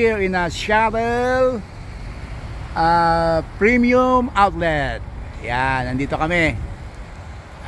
here in a Shuttle Premium Outlet. Yan, nandito kami.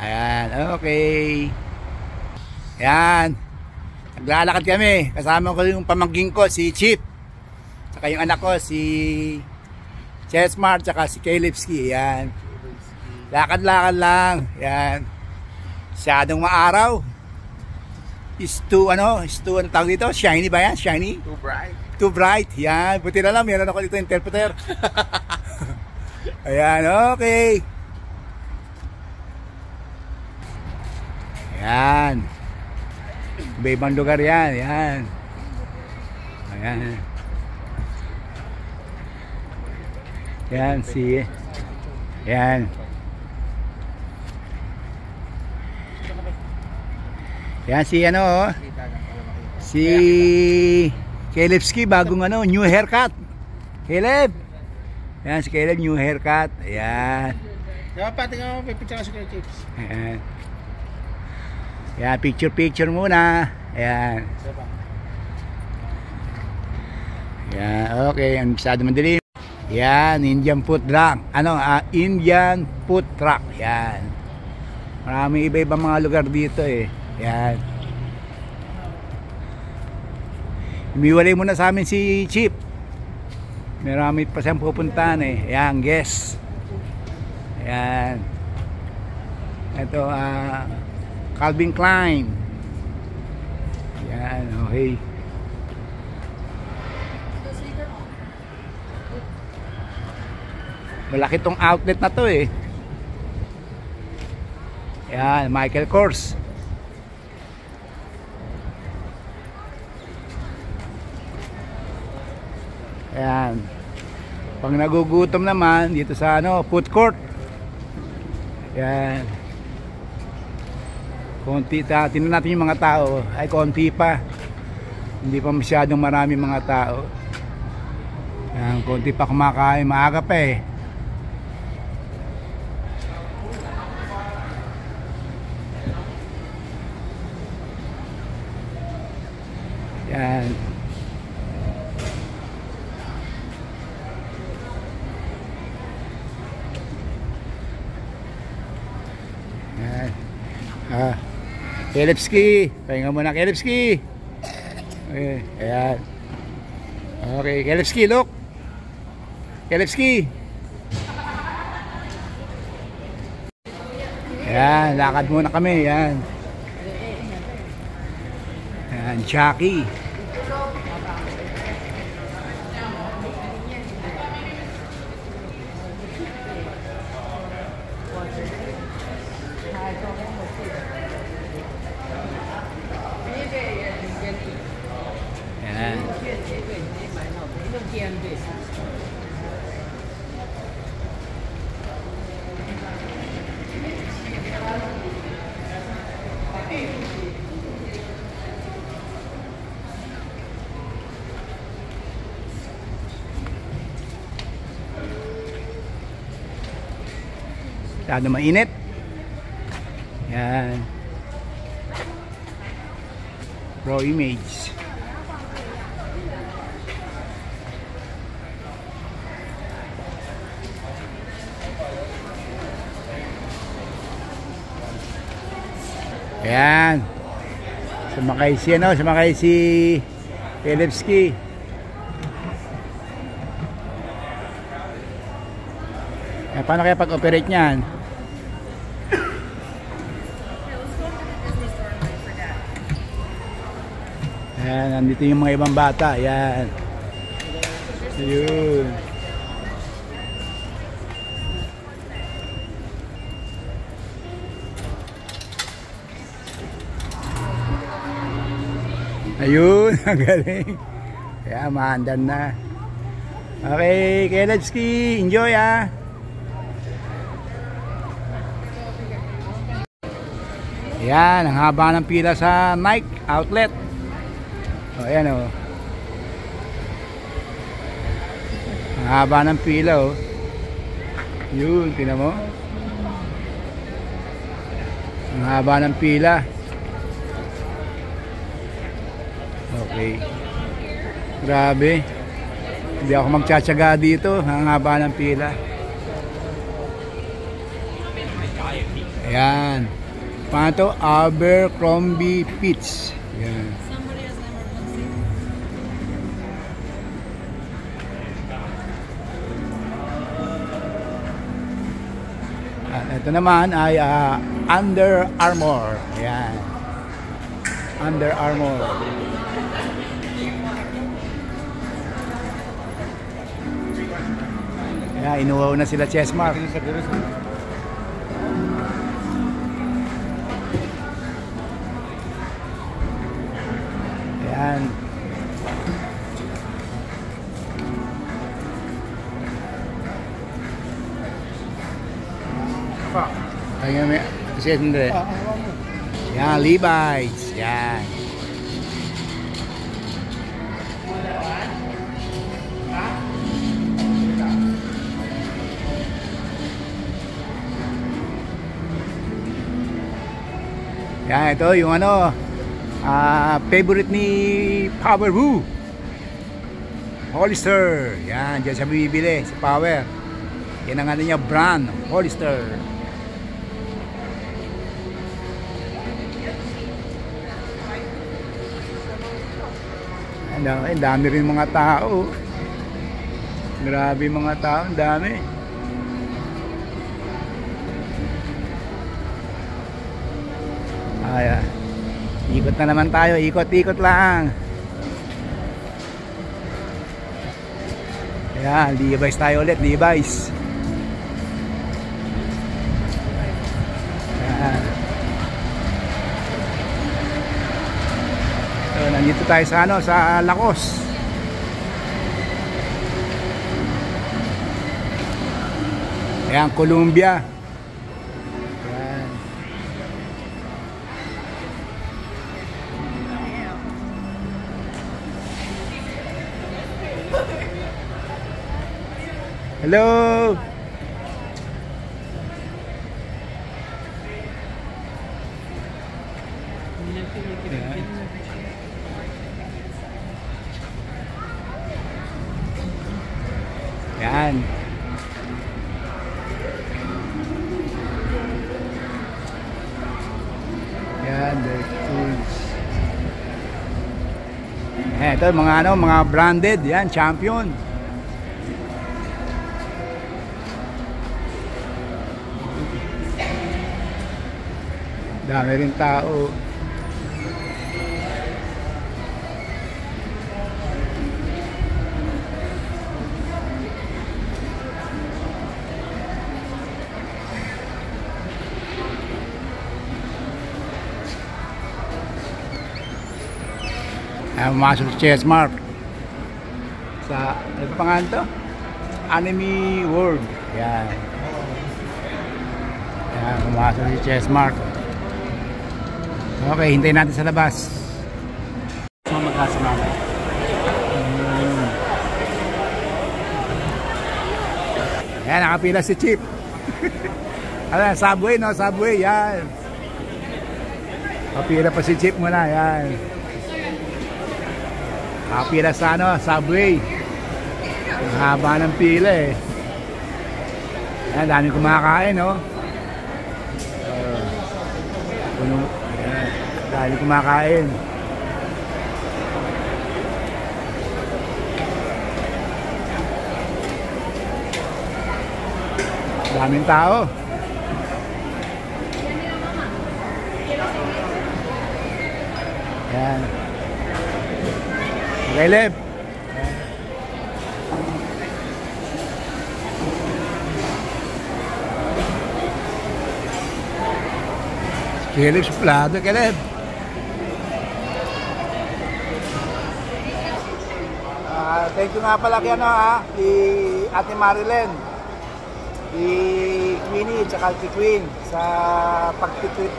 Ayan, okay. Yan, naglalakad kami. Kasama ko yung pamangking ko, si Chip. Saka yung anak ko, si Chesmart, saka si Kalipski. Yan, lakad-lakad lang. Yan, masyadong maaraw. Is too ano tawag dito? Shiny ba yan? Shiny? Too bright. Too bright. Yan, buti na lang meron ako dito interpreter. Ayan, okay. Ayan. Iba-ibang lugar yan. Ayan. Ayan. Ayan, si ayan. Yan si ano, si Kalipski, bagong ano, new haircut. Caleb. Yan si Caleb, new haircut. Ayan. Dapat tingnan mo, pipicture ka si Kuya Chips. Ayan. Ayan, picture muna. Ayan. Ayan, okay, ang masyado madilim. Ayan, Indian food truck. Ano, Indian food truck. Ayan. Maraming iba-ibang mga lugar dito eh. Yan. Umiwalay muna sa amin si Chip. Marami pa siyang pupuntahan eh. Ayan, guess. Ayan. Ito, Calvin Klein. Ayan, okay. Malaki tong outlet na to eh. Ayan, Michael Kors. Ayan. Pag nagugutom naman dito sa ano, food court. Ayan. Konti, tingnan natin yung mga tao. Ay, konti pa. Hindi pa masyadong marami mga tao. Ayan, konti pa kumakain. Maaga pa eh. Ayan. Kalipski, pahinga muna Kalipski. Okay, ayan. Okay, Kalipski, look. Kalipski. Ayan, lakad muna kami, ayan. Ayan, Jackie. Masyado mainit. Yan. Pro image. Ayan. Sumakay si ano, sumakay si Kalipski. Paano kaya pag-operate niyan? Ayan, nandito yung mga ibang bata. Ayan. Ayun. Ayun, ang galing. Kaya maandan na. Okay, Kalipski, enjoy ah. Ayan, ang haba ng pila sa Nike outlet. O, ayan o. Ang haba ng pila o. Yun, tingnan mo. Ang haba ng pila. Okay. Grabe. Hindi ako magtsatsaga dito, ang haba ng pila. Ayan. Paano to? Abercrombie Fitch. Ayan. Somebody has never seen. At ito naman ay Under Armour. Ayan. Under Armour. Ayan, inuwaw na sila Chessmark. Ayan. Ayan, may kasi hindi. Yan, Levi's. Yan. Yan, ito yung ano, favorite ni Power Woo. Hollister. Yan, dyan siya bibili sa Power. Yan ang ano niya, brand, Hollister. Ang dami rin mga tao. Grabe mga tao, ang dami. Ayan. Ikot na naman tayo, ikot-ikot lang. Ayan, Levi's tayo ulit, Levi's. Ayan. So, nandito tayo sa ano, sa Lacoste. Ayan, Columbia. Ayan. Hello. Yan. Yan, the tools. Ito mga ano, mga branded, yan, Champion. Dami rin tao. Ayan, pumasok si Chessmark sa, ano pa pangalan to? Anime World. Yan. Ayan, pumasok si Chessmark. Okay, hintayin natin sa labas. Mga magkasama. Ayan, nakapila si Chip. Ayan, Subway, no? Subway, yan. Nakapila pa si Chip muna, yan. Nakapila sa ano, Subway. Ang haba ng pila eh. Ayan, daming kumakain, no? Puno. Dahil kumakain. Daming tao. Yan. Okay, Lev. Caleb suplado, Caleb. Thank you nga pala kay ano kay Ate Marilyn, kay Queenie, tsaka kay Queen sa pag-tweet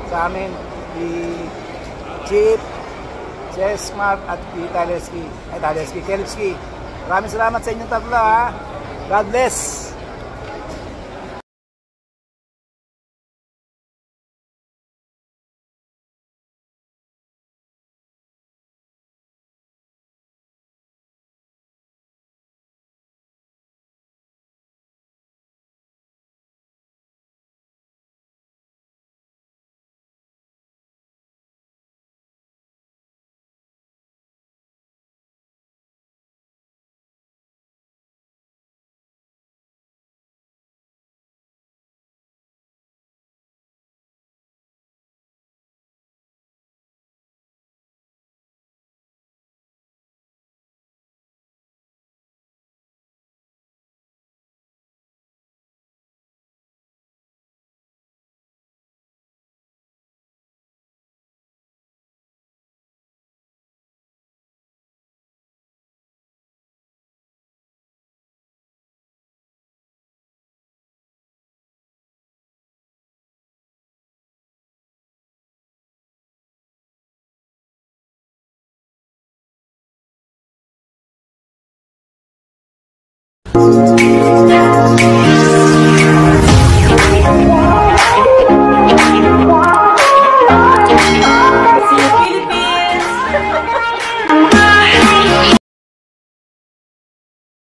sa amin, kay Chip, Chessmark at kay Taleski, Kelipski. Maraming salamat sa inyong tatlo God bless. Ayan.